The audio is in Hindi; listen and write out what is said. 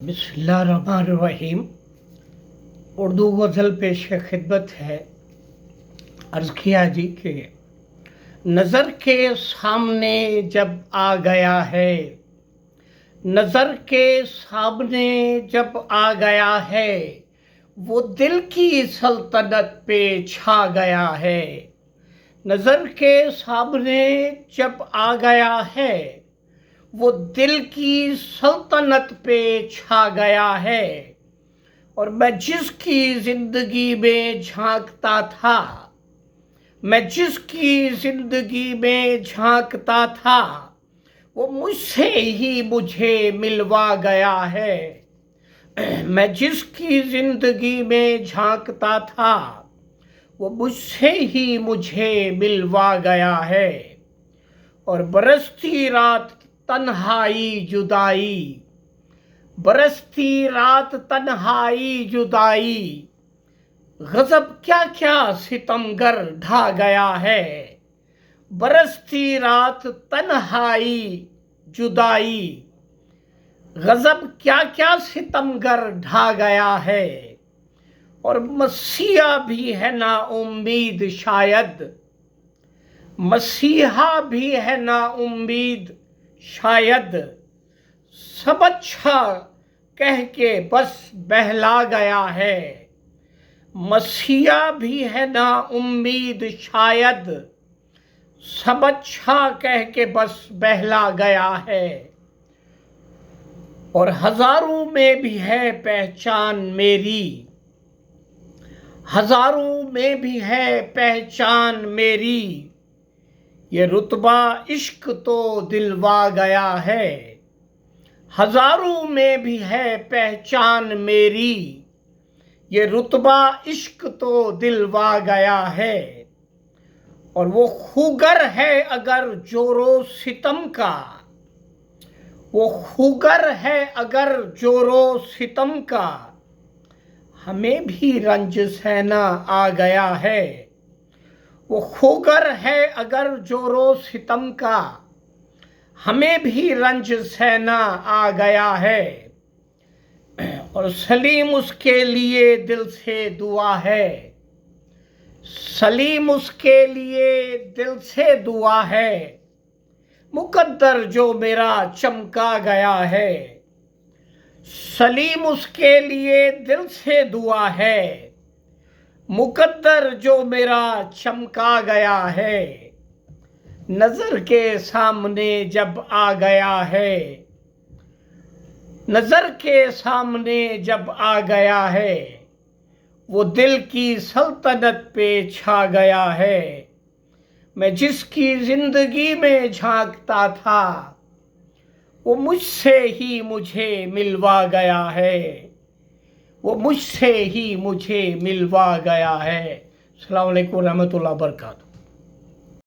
बिस्मिल्लाहिर्रहमानिर्रहीम। उर्दू गज़ल पेश खिदमत है। अर्ज़ किया जी कि नज़र के सामने जब आ गया है, नज़र के सामने जब आ गया है, वो दिल की सल्तनत पे छा गया है। नज़र के सामने जब आ गया है, वो दिल की सल्तनत पे छा गया है। और मैं जिसकी जिंदगी में झांकता था, मैं जिसकी जिंदगी में झांकता था, वो मुझसे ही मुझे मिलवा गया है। मैं जिसकी जिंदगी में झांकता था, वो मुझसे ही मुझे मिलवा गया है। और बरसती रात तन्हाई जुदाई, बरसती रात तन्हाई जुदाई, गजब क्या क्या सितमगर ढा गया है। बरसती रात तन्हाई जुदाई, गजब क्या क्या सितमगर ढा गया है। और मसीहा भी है ना उम्मीद शायद, मसीहा भी है ना उम्मीद शायद, सब अच्छा कह के बस बहला गया है। मसीहा भी है ना उम्मीद शायद, सब अच्छा कह के बस बहला गया है। और हजारों में भी है पहचान मेरी, हजारों में भी है पहचान मेरी, ये रुतबा इश्क तो दिलवा गया है। हजारों में भी है पहचान मेरी, ये रुतबा इश्क तो दिलवा गया है। और वो खूगर है अगर जोरो सितम का, वो खूगर है अगर जोरो सितम का, हमें भी रंज सहना आ गया है। वो खूगर है अगर जोरो सितम का, हमें भी रंज सहना आ गया है। और सलीम उसके लिए दिल से दुआ है, सलीम उसके लिए दिल से दुआ है, मुकद्दर जो मेरा चमका गया है। सलीम उसके लिए दिल से दुआ है, मुकद्दर जो मेरा चमका गया है। नजर के सामने जब आ गया है, नजर के सामने जब आ गया है, वो दिल की सल्तनत पे छा गया है। मैं जिसकी जिंदगी में झांकता था, वो मुझसे ही मुझे मिलवा गया है, वो मुझसे ही मुझे मिलवा गया है। अस्सलाम वालेकुम रहमतुल्लाह बरकातहू।